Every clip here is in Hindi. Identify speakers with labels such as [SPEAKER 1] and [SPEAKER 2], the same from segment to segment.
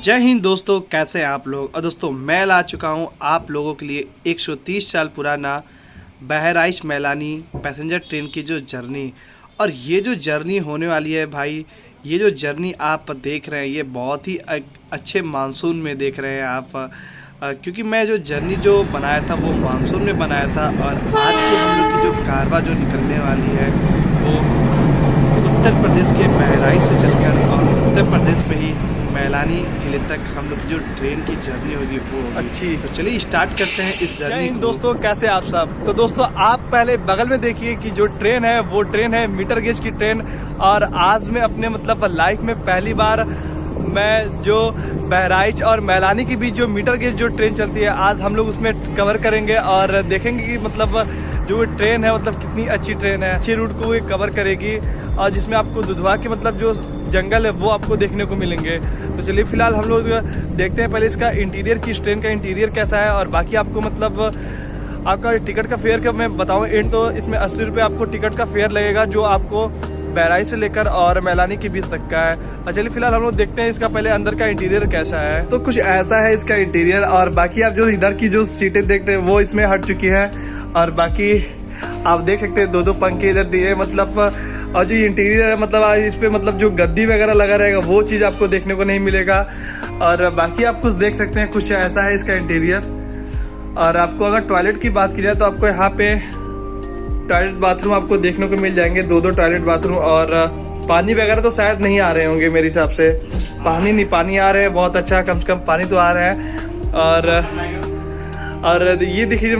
[SPEAKER 1] जय हिंद दोस्तों, कैसे हैं आप लोग। और दोस्तों मैं ला चुका हूं आप लोगों के लिए 130 साल पुराना बहराइच मैलानी पैसेंजर ट्रेन की जो जर्नी। और ये जो जर्नी होने वाली है भाई, ये जो जर्नी आप देख रहे हैं ये बहुत ही अच्छे मानसून में देख रहे हैं आप। क्योंकि मैं जो जर्नी जो बनाया था वो मानसून में बनाया था। और आज की हम लोग की जो कारवा जो निकलने वाली है वो उत्तर प्रदेश के बहराइच से चलकर और उत्तर प्रदेश में ही मैलानी जिले तक हम लोग जो ट्रेन की जर्नी होगी वो अच्छी। तो चलिए स्टार्ट करते हैं इस जर्नी को।
[SPEAKER 2] दोस्तों कैसे आप सब। तो दोस्तों आप पहले बगल में देखिए कि जो ट्रेन है वो ट्रेन है मीटर गेज की ट्रेन। और आज मैं अपने लाइफ में पहली बार मैं जो बहराइच और मैलानी के बीच जो मीटर गेज जो ट्रेन चलती है आज हम लोग उसमें कवर करेंगे और देखेंगे कि जो ट्रेन है कितनी अच्छी ट्रेन है, अच्छी रूट को ये कवर करेगी। और जिसमें आपको दुधवा के जो जंगल है वो आपको देखने को मिलेंगे। तो चलिए फिलहाल हम लोग देखते हैं पहले इसका इंटीरियर की, इस ट्रेन का इंटीरियर कैसा है। और बाकी आपको आपका टिकट का फेयर का मैं बताऊं एंड, तो इसमें 80 रुपये आपको टिकट का फेयर लगेगा जो आपको बहराइच से लेकर और मैलानी के बीच तक का है। और चलिए फिलहाल हम लोग देखते हैं इसका पहले अंदर का इंटीरियर कैसा है। तो कुछ ऐसा है इसका इंटीरियर। और बाकी आप जो इधर की जो सीटें देखते हैं वो इसमें हट चुकी है। और बाकी आप देख सकते हैं दो पंखे इधर दिए और जो इंटीरियर है आज इस पे जो गद्दी वगैरह लगा रहेगा वो चीज़ आपको देखने को नहीं मिलेगा। और बाकी आप कुछ देख सकते हैं, कुछ ऐसा है इसका इंटीरियर। और आपको अगर टॉयलेट की बात की जाए तो आपको यहाँ पे टॉयलेट बाथरूम आपको देखने को मिल जाएंगे, दो टॉयलेट बाथरूम। और पानी वगैरह तो शायद नहीं आ रहे होंगे मेरे हिसाब से, पानी आ रहे हैं बहुत अच्छा, कम से कम पानी तो आ रहा है। और ये देखिए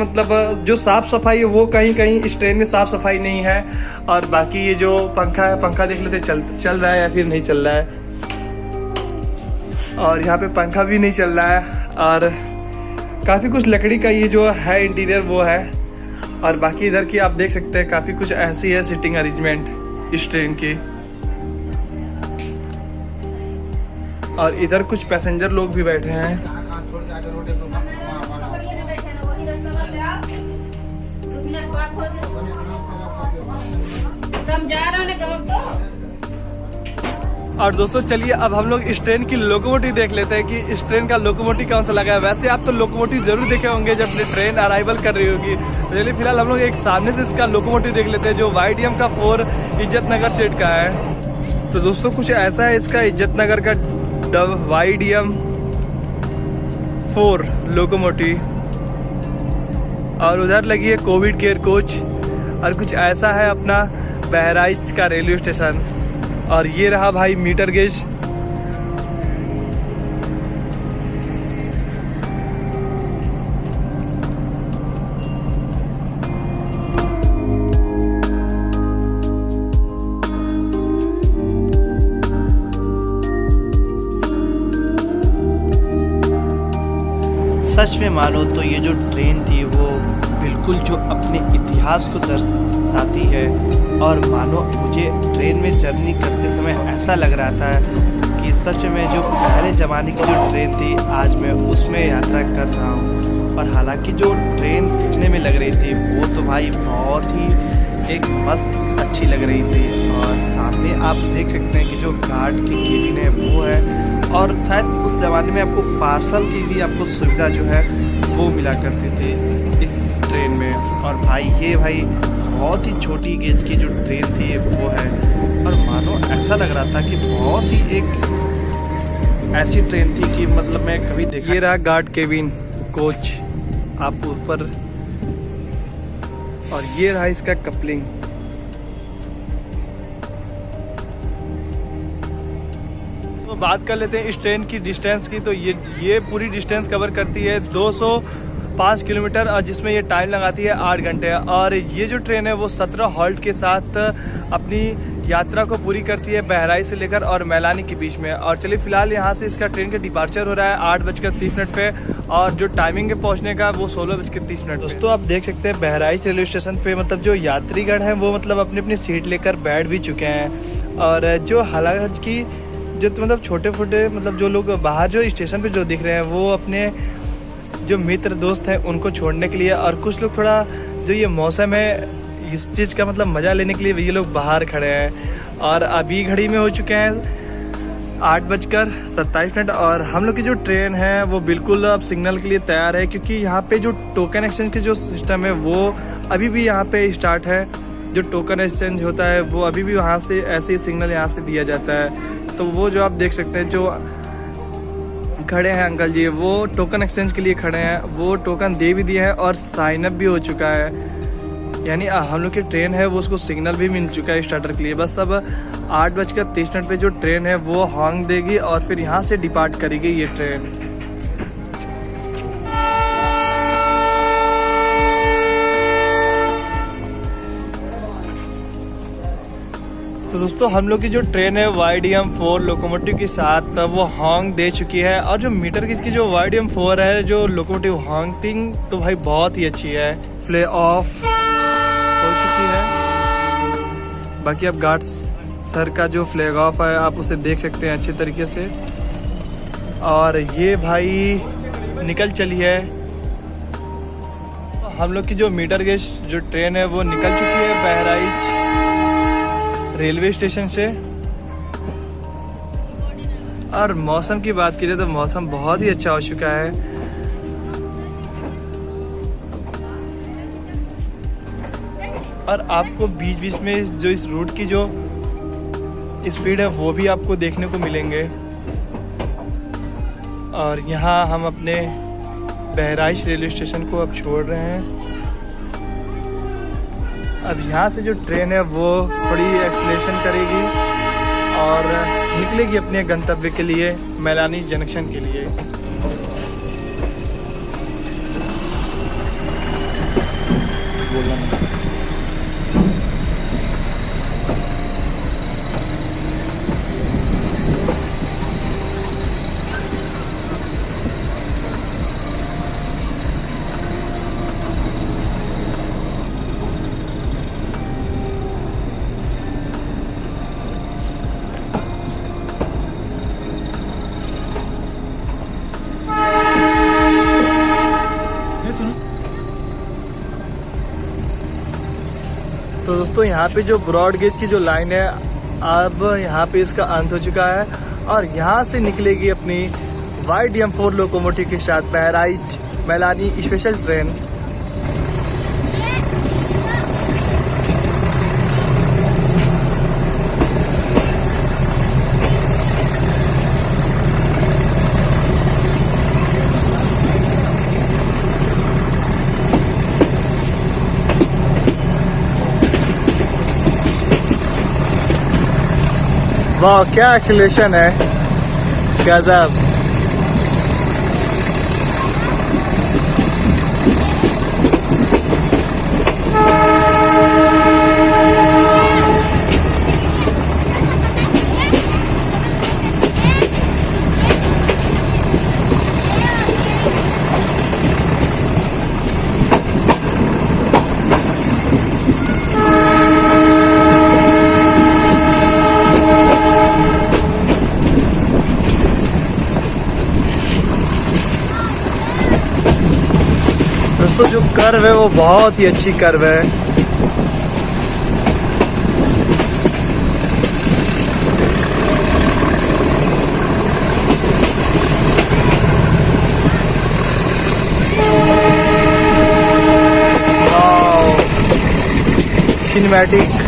[SPEAKER 2] जो साफ सफाई है वो कहीं कहीं इस ट्रेन में साफ सफाई नहीं है। और बाकी ये जो पंखा है, पंखा देख लेते चल रहा है या फिर नहीं चल रहा है। और यहाँ पे पंखा भी नहीं चल रहा है। और काफ़ी कुछ लकड़ी का ये जो है इंटीरियर वो है। और बाकी इधर की आप देख सकते हैं काफ़ी कुछ ऐसी है सीटिंग अरेंजमेंट इस ट्रेन की। और इधर कुछ पैसेंजर लोग भी बैठे हैं। और दोस्तों चलिए अब हम लोग इस ट्रेन की लोकोमोटिव देख लेते हैं कि इस ट्रेन का लोकोमोटिव कौन सा लगा है। वैसे आप तो लोकोमोटिव जरूर देखे होंगे जब ट्रेन अराइवल कर रही होगी। तो चलिए फिलहाल हम लोग एक सामने से इसका लोकोमोटिव देख लेते हैं जो YDM का 4 इज्जत नगर सेट का है। तो दोस्तों कुछ ऐसा है इसका इज्जत नगर का YDM 4 लोकोमोटिव। और उधर लगी है कोविड केयर कोच। और कुछ ऐसा है अपना बहराइच का रेलवे स्टेशन। और ये रहा भाई मीटर गेज।
[SPEAKER 1] सच में मानो तो ये जो ट्रेन थी वो बिल्कुल जो अपने इतिहास को दर्शाती है। और मानो मुझे ट्रेन में जर्नी करते समय ऐसा लग रहा था कि सच में जो पहले ज़माने की जो ट्रेन थी आज मैं उसमें यात्रा कर रहा हूँ। और हालांकि जो ट्रेन दिखने में लग रही थी वो तो भाई बहुत ही एक मस्त अच्छी लग रही थी। और सामने आप देख सकते हैं कि जो गार्ड की केबिन है वो है। और शायद उस ज़माने में आपको पार्सल की भी आपको सुविधा जो है वो मिला करती थी इस ट्रेन में। और भाई बहुत ही छोटी गेज की जो ट्रेन थी वो है। और मानो ऐसा लग रहा था कि बहुत ही एक ऐसी ट्रेन थी कि मैं कभी देखा।
[SPEAKER 2] ये रहा गार्ड केबिन कोच आप ऊपर। और ये रहा इसका कपलिंग। तो बात कर लेते हैं इस ट्रेन की डिस्टेंस की। तो ये पूरी डिस्टेंस कवर करती है 205 किलोमीटर और जिसमें ये टाइम लगाती है 8 घंटे। और ये जो ट्रेन है वो 17 हॉल्ट के साथ अपनी यात्रा को पूरी करती है बहराइच से लेकर और मैलानी के बीच में। और चलिए फिलहाल यहाँ से इसका ट्रेन का डिपार्चर हो रहा है 8:30 पे। और जो टाइमिंग है पहुँचने का वो 16:30। दोस्तों आप देख सकते हैं बहराइच रेलवे स्टेशन पे जो यात्रीगण हैं वो अपनी अपनी सीट लेकर बैठ भी चुके हैं। और जो हालांकि जो छोटे छोटे जो लोग बाहर जो स्टेशन पे जो दिख रहे हैं वो अपने जो मित्र दोस्त हैं उनको छोड़ने के लिए। और कुछ लोग थोड़ा जो ये मौसम है इस चीज़ का मज़ा लेने के लिए ये लोग बाहर खड़े हैं। और अभी घड़ी में हो चुके हैं 8:27 और हम लोग की जो ट्रेन है वो बिल्कुल अब सिग्नल के लिए तैयार है, क्योंकि यहाँ पे जो टोकन एक्सचेंज के जो सिस्टम है वो अभी भी यहाँ पे स्टार्ट है। जो टोकन एक्सचेंज होता है वो अभी भी वहाँ से ऐसे ही सिग्नल यहाँ से दिया जाता है। तो वो जो आप देख सकते हैं जो खड़े हैं अंकल जी, वो टोकन एक्सचेंज के लिए खड़े हैं। वो टोकन दे भी दिया है और साइन अप भी हो चुका है, यानी हम लोग की ट्रेन है वो उसको सिग्नल भी मिल चुका है स्टार्टर के लिए। बस अब 8:23 पे जो ट्रेन है वो हॉर्न देगी और फिर यहाँ से डिपार्ट करेगी ये ट्रेन। तो दोस्तों हम लोग की जो ट्रेन है YDM-4 लोकोमोटिव के साथ वो हॉर्न दे चुकी है। और जो मीटर गेज की जो YDM-4 है जो लोकोमोटिव हॉर्निंग तो भाई बहुत ही अच्छी है। फ्ले ऑफ हो चुकी है। बाकी अब गार्ड्स सर का जो फ्लैग ऑफ है आप उसे देख सकते हैं अच्छे तरीके से। और ये भाई निकल चली है। हम लोग की जो मीटर गेज जो ट्रेन है वो निकल चुकी है बहराइच रेलवे स्टेशन से। और मौसम की बात की जाए तो मौसम बहुत ही अच्छा हो चुका है। और आपको बीच बीच में जो इस रूट की जो स्पीड है वो भी आपको देखने को मिलेंगे। और यहाँ हम अपने बहराइच रेलवे स्टेशन को अब छोड़ रहे हैं। अब यहाँ से जो ट्रेन है वो थोड़ी एक्सीलरेशन करेगी और निकलेगी अपने गंतव्य के लिए, मैलानी जंक्शन के लिए। तो दोस्तों यहाँ पे जो ब्रॉड गेज की जो लाइन है अब यहाँ पे इसका अंत हो चुका है और यहाँ से निकलेगी अपनी YDM-4 लोकोमोटिव के साथ बहराइच मैलानी स्पेशल ट्रेन। वाह क्या एक्सीलरेशन है, गजब। दोस्तों जो कर्व है वो बहुत ही अच्छी कर्व है। सिनेमैटिक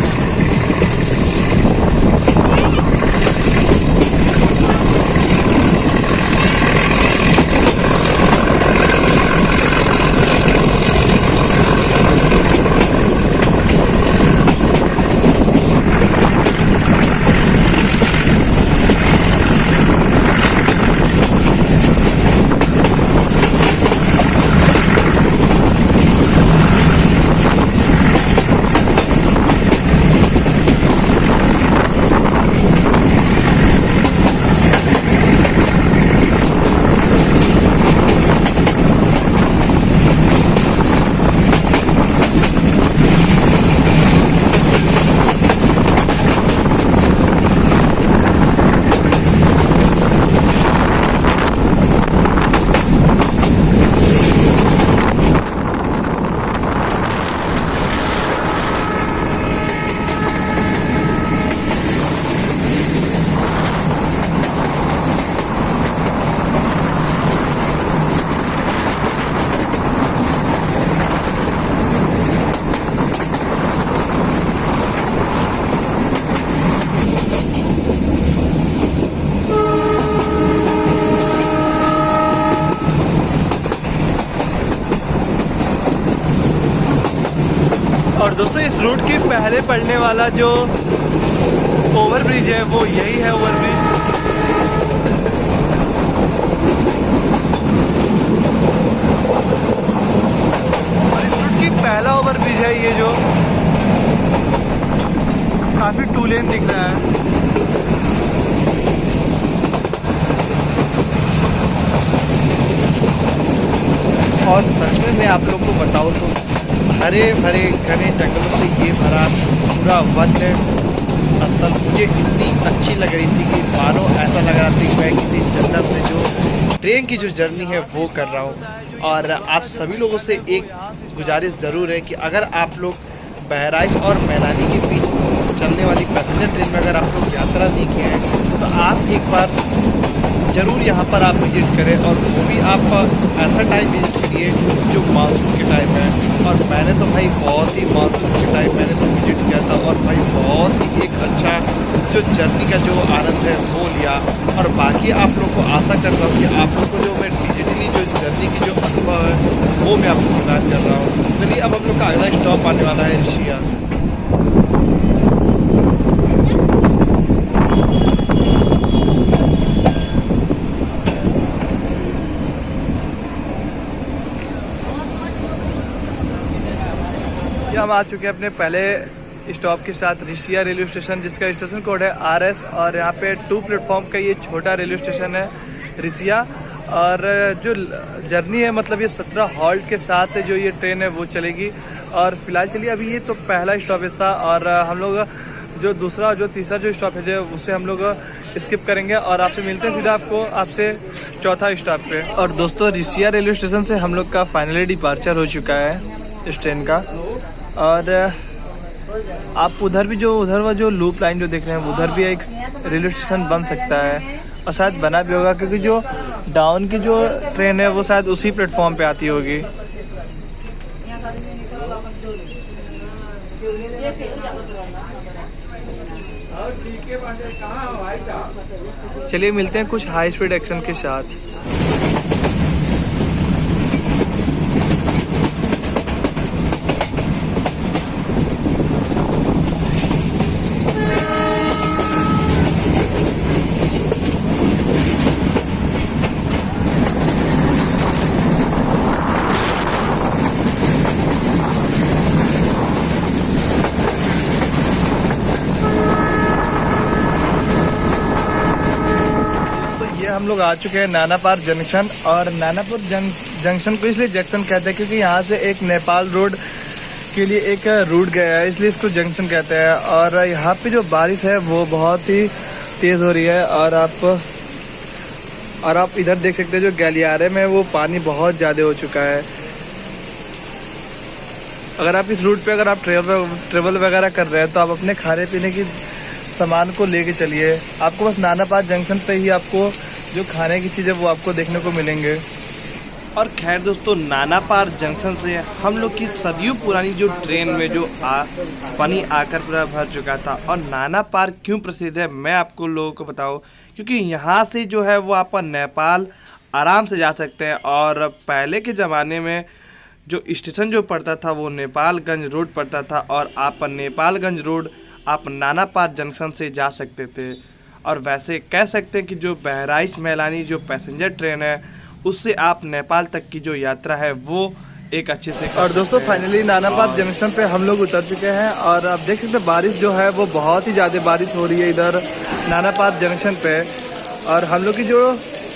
[SPEAKER 2] और दोस्तों इस रूट की पहले पड़ने वाला जो ओवरब्रिज है वो यही है ओवरब्रिज। और इस रूट की पहला ओवरब्रिज है ये जो काफी 2 लेन दिख रहा है।
[SPEAKER 1] और सच में मैं आप लोग को बताऊँ तो हरे भरे घने जंगलों से ये भरा पूरा वन्य स्थल मुझे इतनी अच्छी लग रही थी कि मानो ऐसा लग रहा था कि मैं किसी जन्नत में जो ट्रेन की जो जर्नी है वो कर रहा हूँ। और आप सभी लोगों से एक गुजारिश ज़रूर है कि अगर आप लोग बहराइच और मैलानी के बीच चलने वाली पैसेंजर ट्रेन में अगर आप लोग यात्रा नहीं किए हैं तो आप एक बार ज़रूर यहाँ पर आप विजिट करें, और वो भी आप ऐसा टाइम विजिट करिए जो मानसून के टाइम है। और मैंने तो भाई बहुत ही मानसून के टाइम मैंने तो विजिट किया था, और भाई बहुत ही एक अच्छा जो जर्नी का जो आनंद है वो लिया। और बाकी आप लोग को आशा कर रहा हूँ कि आप लोग को जो मैं डिजिटली जो जर्नी की जो अनुभव है वो मैं आपको प्रदान कर रहा हूँ। चलिए अब हम लोग का अगला स्टॉप आने वाला है ऋषिया।
[SPEAKER 2] हम आ चुके हैं अपने पहले स्टॉप के साथ ऋषिया रेलवे स्टेशन, जिसका स्टेशन कोड है RS। और यहाँ पे 2 प्लेटफॉर्म का ये छोटा रेलवे स्टेशन है ऋषिया। और जो जर्नी है मतलब ये 17 हॉल्ट के साथ जो ये ट्रेन है वो चलेगी। और फिलहाल चलिए अभी ये तो पहला स्टॉपेज था, और हम लोग जो दूसरा जो तीसरा जो स्टॉपेज है उससे हम लोग स्किप करेंगे और आपसे मिलते हैं सीधा आपसे चौथा स्टॉप पे। और दोस्तों ऋषिया रेलवे स्टेशन से हम लोग का फाइनली डिपार्चर हो चुका है इस ट्रेन का। और आप उधर भी उधर जो लूप लाइन जो देख रहे हैं उधर भी एक रेलवे स्टेशन बन सकता है, और शायद बना भी होगा क्योंकि जो डाउन की जो ट्रेन है वो शायद उसी प्लेटफॉर्म पे आती होगी। चलिए मिलते हैं कुछ हाई स्पीड एक्शन के साथ। हम लोग आ चुके हैं नानापार जंक्शन। और नानापुर जंक्शन को इसलिए जंक्शन कहते हैं क्योंकि यहाँ से एक नेपाल रोड के लिए एक रूट गया है, इसलिए इसको जंक्शन कहते हैं। और यहाँ पे जो बारिश है वो बहुत ही तेज़ हो रही है। और आप इधर देख सकते हैं जो गलियारे में वो पानी बहुत ज़्यादा हो चुका है। अगर आप इस रूट पे अगर आप ट्रेवल वगैरह कर रहे हैं तो आप अपने खाने पीने की सामान को लेके चलिए। आपको बस नानापार जंक्शन पे ही आपको जो खाने की चीज़ें वो आपको देखने को मिलेंगे।
[SPEAKER 1] और खैर दोस्तों, नानापार जंक्शन से हम लोग की सदियों पुरानी जो ट्रेन में जो पानी आकर पूरा भर चुका था। और नानापार क्यों प्रसिद्ध है मैं आपको लोगों को बताऊं, क्योंकि यहाँ से जो है वो आप नेपाल आराम से जा सकते हैं। और पहले के ज़माने में जो स्टेशन जो पड़ता था वो नेपालगंज रोड पड़ता था, और आप नेपालगंज रोड आप नानापार जंक्शन से जा सकते थे। और वैसे कह सकते हैं कि जो बहराइच मैलानी जो पैसेंजर ट्रेन है उससे आप नेपाल तक की जो यात्रा है वो एक अच्छे से।
[SPEAKER 2] और दोस्तों फाइनली नानापार जंक्शन पे हम लोग उतर चुके हैं। और आप देख सकते हैं बारिश जो है वो बहुत ही ज़्यादा बारिश हो रही है इधर नानापार जंक्शन पे। और हम लोग की जो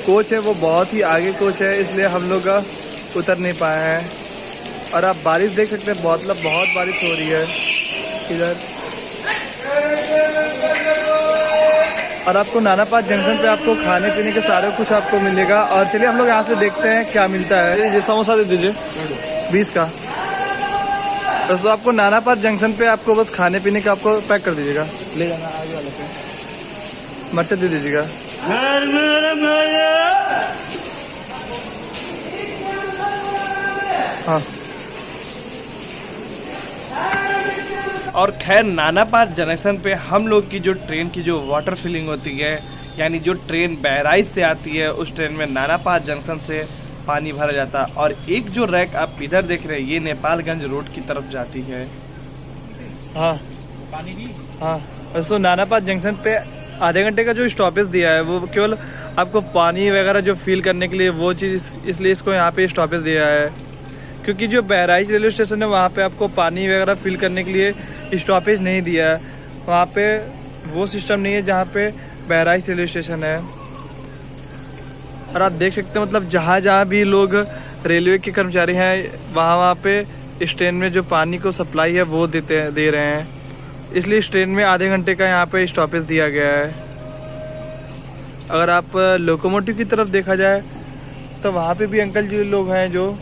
[SPEAKER 2] कोच है वो बहुत ही आगे कोच है, इसलिए हम लोग उतर नहीं पाए हैं। और आप बारिश देख सकते हैं, बहुत बारिश हो रही है इधर। और आपको नानापार जंक्शन पे आपको खाने पीने के सारे कुछ आपको मिलेगा। और चलिए हम लोग यहाँ से देखते हैं क्या मिलता है। ये समोसा दे दीजिए 20 का। दोस्तों आपको नानापार जंक्शन पे आपको बस खाने पीने का आपको पैक कर दीजिएगा, ले जाना आगे वाले पे। मिर्चा दे दीजिएगा। हाँ।
[SPEAKER 1] और खैर नानापार जंक्शन पे हम लोग की जो ट्रेन की जो वाटर फिलिंग होती है, यानी जो ट्रेन बहराइच से आती है उस ट्रेन में नानापार जंक्शन से पानी भरा जाता है। और एक जो रैक आप इधर देख रहे हैं ये नेपालगंज रोड की तरफ जाती है।
[SPEAKER 2] हाँ
[SPEAKER 3] पानी भी।
[SPEAKER 2] हाँ। दोस्तों नानापात जंक्शन पे आधे घंटे का जो स्टॉपेज दिया है वो केवल आपको पानी वगैरह जो फील करने के लिए वो चीज़, इसलिए इसको यहाँ पे स्टॉपेज दिया है। क्योंकि जो बहराइच रेलवे स्टेशन है वहाँ पे आपको पानी वगैरह फील करने के लिए स्टॉपेज नहीं दिया है। वहाँ पे वो सिस्टम नहीं है जहाँ पे बहराइच रेलवे स्टेशन है। और आप देख सकते हैं मतलब जहाँ जहाँ भी लोग रेलवे के कर्मचारी हैं वहाँ पे इस ट्रेन में जो पानी को सप्लाई है वो दे रहे हैं। इसलिए इस ट्रेन में आधे घंटे का यहाँ पे स्टॉपेज दिया गया है। अगर आप लोकोमोटिव की तरफ देखा जाए तो वहाँ पे भी अंकल जी लोग हैं जो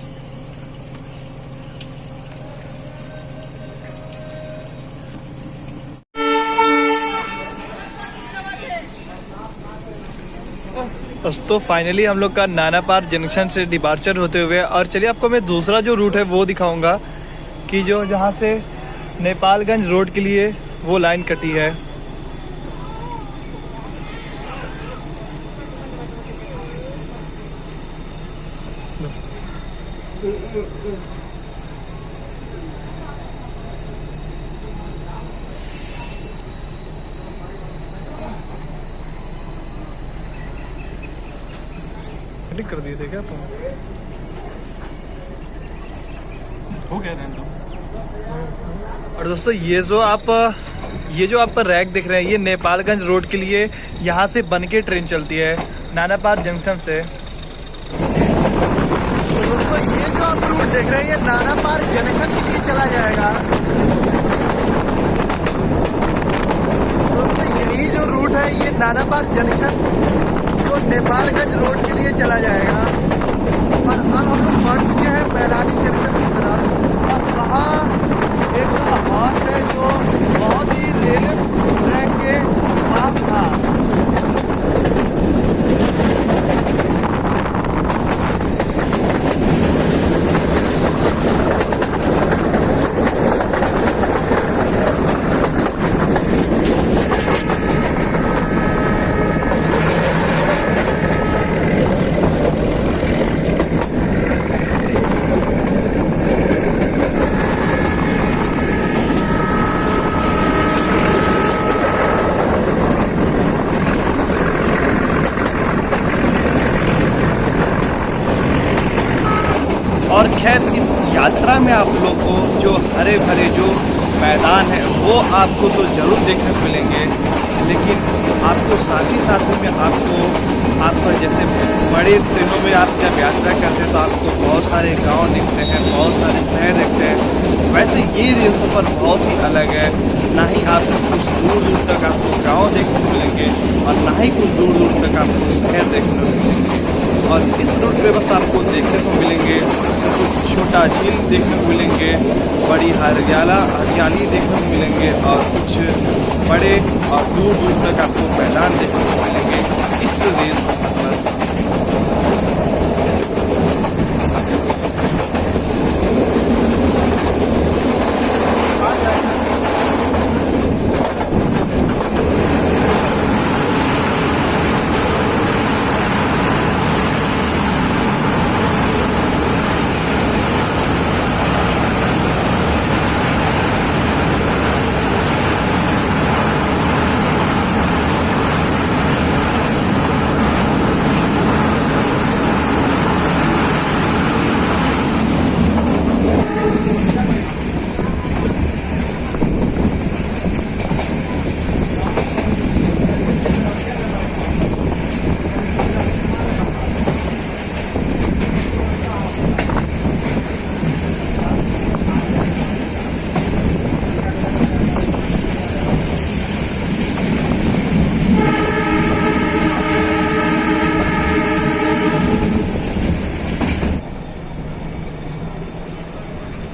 [SPEAKER 2] तो फाइनली हम लोग का नानापार जंक्शन से डिपार्चर होते हुए, और चलिए आपको मैं दूसरा जो रूट है वो दिखाऊंगा कि जो जहाँ से नेपालगंज रोड के लिए वो लाइन कटी है। कर दिए थे क्या तुम?
[SPEAKER 3] हो गया रहने दो।
[SPEAKER 2] और दोस्तों ये जो आप रैक देख रहे हैं ये नेपालगंज रोड के लिए यहाँ से बन के ट्रेन चलती है नानापार जंक्शन से। तो दोस्तों ये जो आप रूट देख रहे हैं ये नानापार जंक्शन के लिए चला जाएगा। दोस्तों यही जो रूट है ये नानापार जंक्शन तो नेपालगंज रोड के लिए चला जाएगा। और अब हम लोग बढ़ चुके हैं मैदानी जंक्शन की तरफ, और वहाँ एक हॉर्स है जो बहुत ही रेलवे ट्रैक के पास था।
[SPEAKER 1] और खैर इस यात्रा में आप लोग को जो हरे भरे जो मैदान है वो आपको तो ज़रूर देखने को मिलेंगे, लेकिन आपको साथ ही में आपको जैसे बड़े ट्रेनों में आप जब यात्रा करते हैं तो आपको बहुत सारे गांव दिखते हैं, बहुत सारे शहर दिखते हैं। वैसे ये रेल सफ़र बहुत ही अलग है। ना ही आपको कुछ दूर दूर तक आपको गाँव देखने को मिलेंगे और ना ही कुछ दूर दूर तक आपको शहर देखने को मिलेंगे। और इस रूट पे बस आपको देखने को मिलेंगे कुछ छोटा झील देखने को मिलेंगे, बड़ी हरियाली देखने को मिलेंगे और कुछ बड़े और दूर दूर तक आपको मैदान देखने को मिलेंगे इस रेल सफर पर।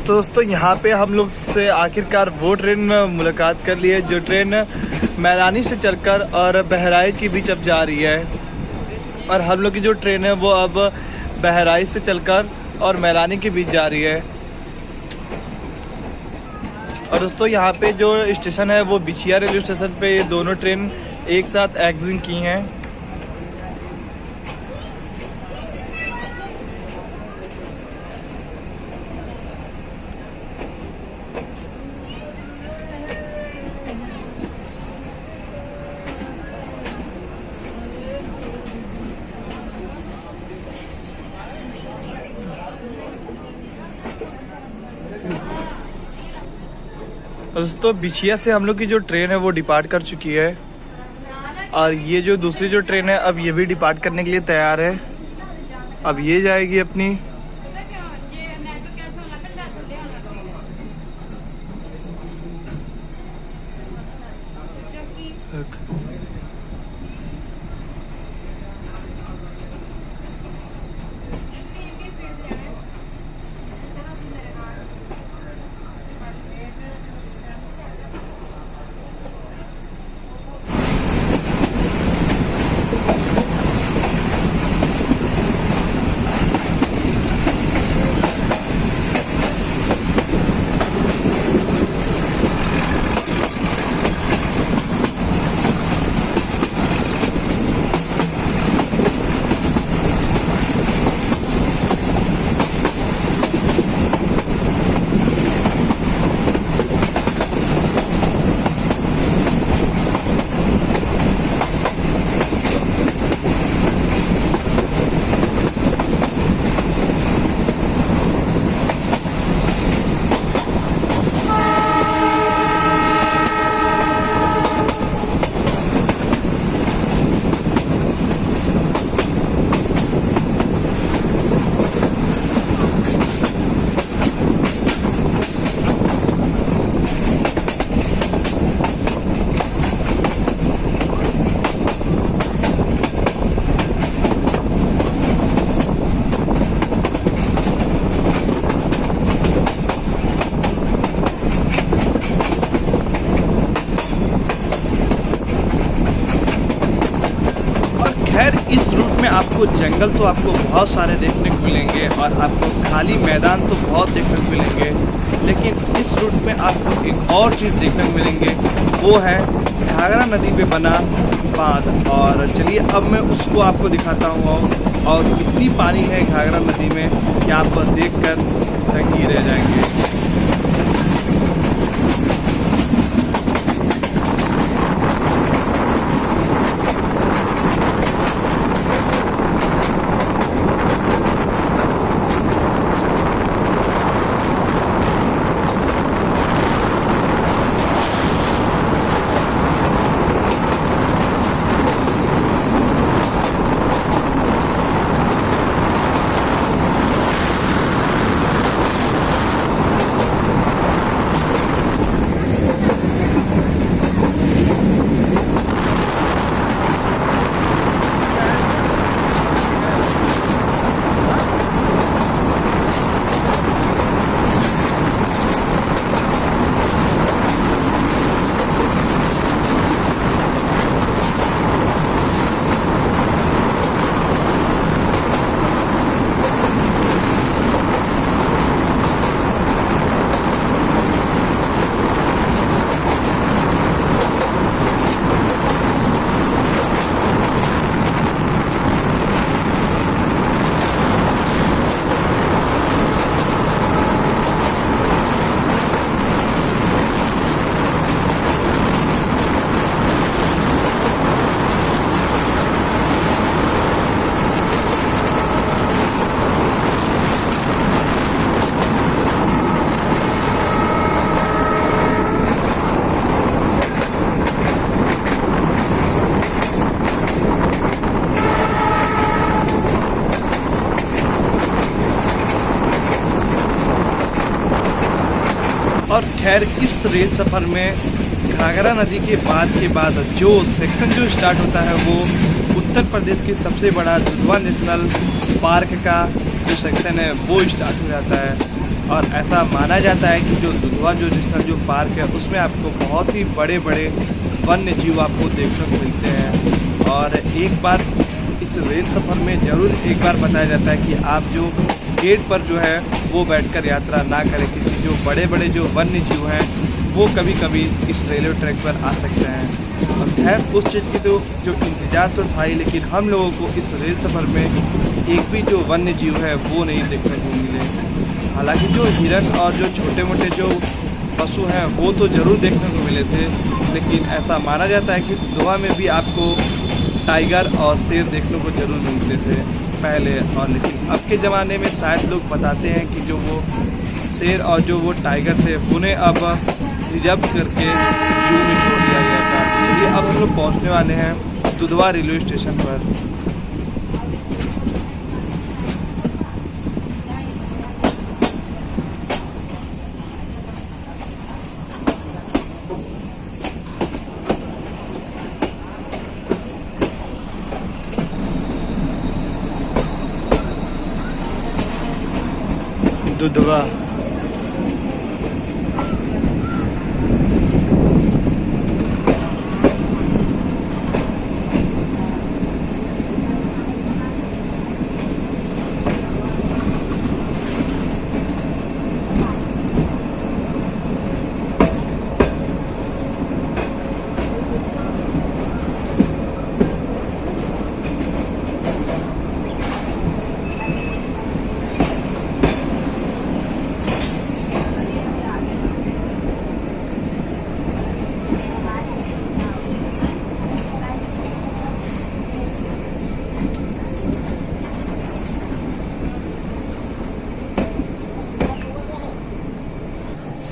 [SPEAKER 2] तो दोस्तों यहाँ पे हम लोग से आखिरकार वो ट्रेन में मुलाकात कर ली है जो ट्रेन मैदानी से चलकर और बहराइच के बीच अब जा रही है। और हम लोग की जो ट्रेन है वो अब बहराइच से चलकर और मैदानी के बीच जा रही है। और दोस्तों यहाँ पे जो स्टेशन है वो बिछिया रेलवे स्टेशन पे ये दोनों ट्रेन एक साथ एग्जिट की हैं। दोस्तों बिछिया से हम लोग की जो ट्रेन है वो डिपार्ट कर चुकी है और ये जो दूसरी जो ट्रेन है अब ये भी डिपार्ट करने के लिए तैयार है। अब ये जाएगी अपनी
[SPEAKER 1] आपको जंगल तो आपको बहुत सारे देखने को मिलेंगे और आपको खाली मैदान तो बहुत देखने को मिलेंगे, लेकिन इस रूट में आपको एक और चीज़ देखने को मिलेंगे, वो है घाघरा नदी पे बना बांध। और चलिए अब मैं उसको आपको दिखाता हूँ। और इतनी पानी है घाघरा नदी में कि आप देखकर दंग ही रह जाएंगे। और खैर इस रेल सफ़र में घाघरा नदी के बाद जो सेक्शन जो स्टार्ट होता है वो उत्तर प्रदेश की सबसे बड़ा दुधवा नेशनल पार्क का जो सेक्शन है वो स्टार्ट हो जाता है। और ऐसा माना जाता है कि जो दुधवा जो नेशनल जो पार्क है उसमें आपको बहुत ही बड़े बड़े वन्य जीव आपको देखने को मिलते हैं। और एक बार इस रेल सफ़र में ज़रूर एक बार बताया जाता है कि आप जो गेट पर जो है वो बैठकर यात्रा ना करें, क्योंकि जो बड़े बड़े जो वन्य जीव हैं वो कभी कभी इस रेलवे ट्रैक पर आ सकते हैं। और खैर उस चीज़ की तो जो इंतज़ार तो था ही, लेकिन हम लोगों को इस रेल सफ़र में एक भी जो वन्य जीव है वो नहीं देखने को मिले। हालांकि जो हिरन और जो छोटे मोटे जो पशु हैं वो तो ज़रूर देखने को मिले थे, लेकिन ऐसा माना जाता है कि दुधवा में भी आपको टाइगर और शेर देखने को ज़रूर मिलते थे पहले। और लेकिन अब के ज़माने में शायद लोग बताते हैं कि जो वो शेर और जो वो टाइगर थे उन्हें अब रिजर्व करके जू में छोड़ दिया गया था। चलिए अब हम लोग पहुँचने वाले हैं दुधवा रेलवे स्टेशन पर।
[SPEAKER 2] दुधवा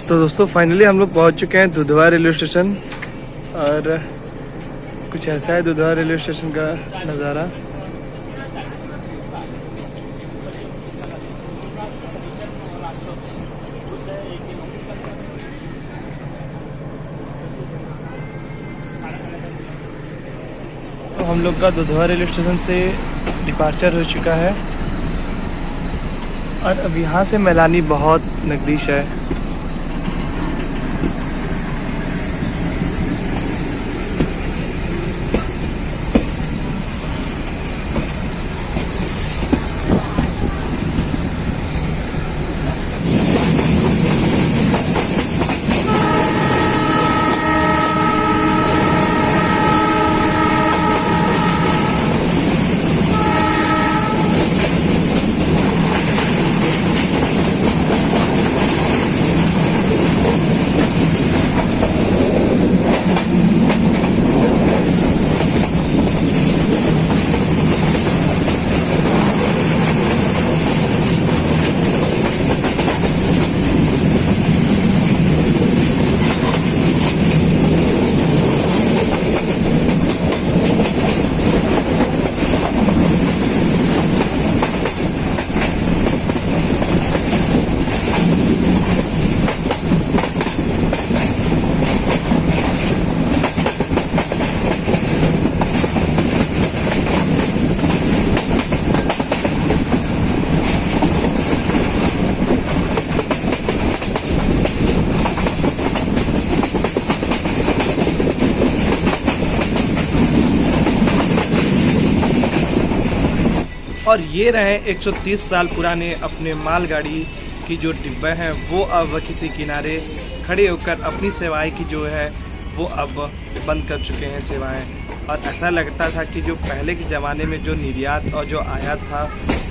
[SPEAKER 2] तो दोस्तों फाइनली हम लोग पहुंच चुके हैं दुधवा रेलवे स्टेशन। और कुछ ऐसा है दुधवा रेलवे स्टेशन का नज़ारा। तो हम लोग का दुधवा रेलवे स्टेशन से डिपार्चर हो चुका है और अब यहाँ से मैलानी बहुत नज़दीक है।
[SPEAKER 1] और ये रहे 130 साल पुराने अपने मालगाड़ी की जो डिब्बे हैं वो अब किसी किनारे खड़े होकर अपनी सेवाएं की जो है वो अब बंद कर चुके हैं सेवाएं। और ऐसा लगता था कि जो पहले के ज़माने में जो निर्यात और जो आयात था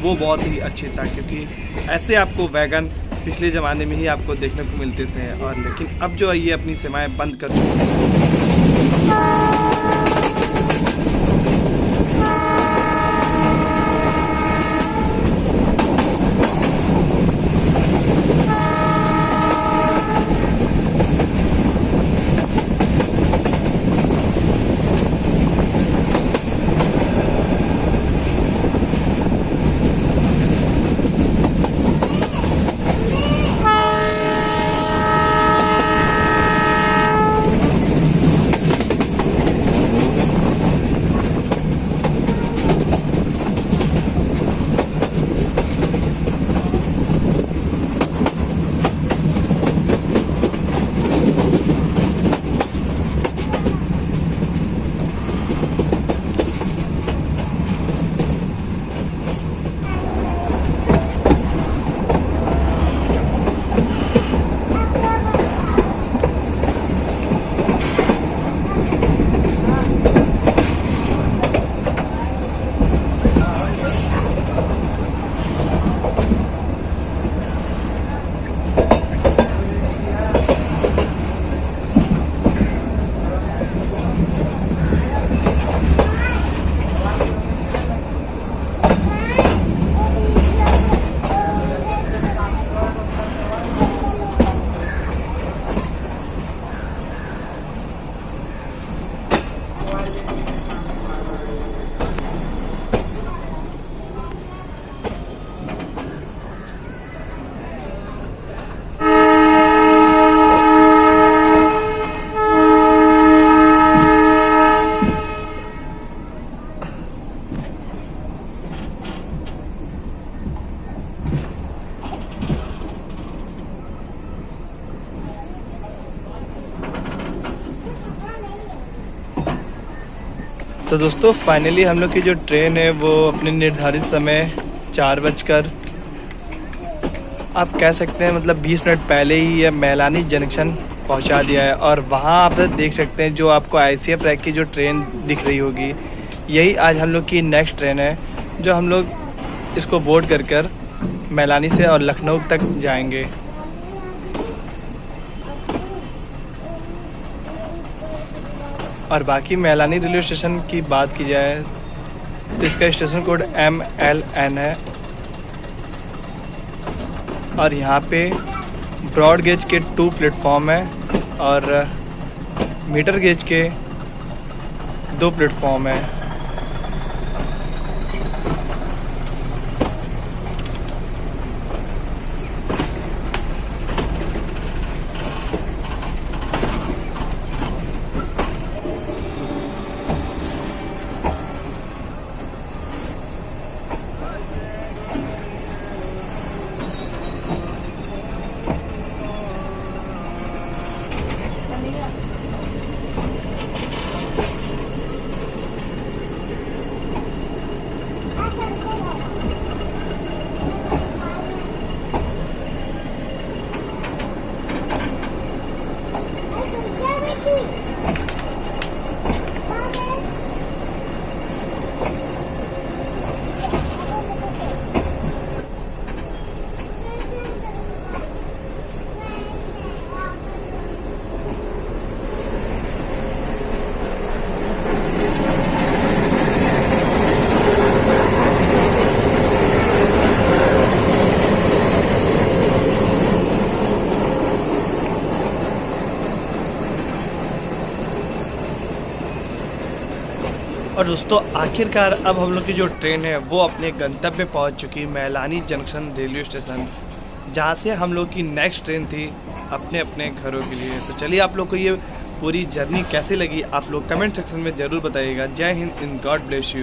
[SPEAKER 1] वो बहुत ही अच्छी था, क्योंकि ऐसे आपको वैगन पिछले ज़माने में ही आपको देखने को मिलते थे। और लेकिन अब जो है ये अपनी सेवाएं बंद कर चुके हैं।
[SPEAKER 2] तो दोस्तों फाइनली हम लोग की जो ट्रेन है वो अपने निर्धारित समय 4 आप कह सकते हैं मतलब 20 मिनट पहले ही ये मैलानी जंक्शन पहुंचा दिया है। और वहां आप देख सकते हैं जो आपको ICF रैक की जो ट्रेन दिख रही होगी, यही आज हम लोग की नेक्स्ट ट्रेन है जो हम लोग इसको बोर्ड कर मैलानी से और लखनऊ तक जाएंगे। और बाकी मैलानी रेलवे स्टेशन की बात की जाए तो इसका स्टेशन कोड MLN है। और यहाँ पे ब्रॉड गेज के 2 प्लेटफॉर्म है और मीटर गेज के 2 प्लेटफॉर्म है।
[SPEAKER 1] और दोस्तों आखिरकार अब हम लोग की जो ट्रेन है वो अपने गंतव्य पहुंच चुकी, मैलानी जंक्शन रेलवे स्टेशन, जहां से हम लोग की नेक्स्ट ट्रेन थी अपने अपने घरों के लिए। तो चलिए आप लोग को ये पूरी जर्नी कैसे लगी आप लोग कमेंट सेक्शन में ज़रूर बताइएगा। जय Hind, in God bless you.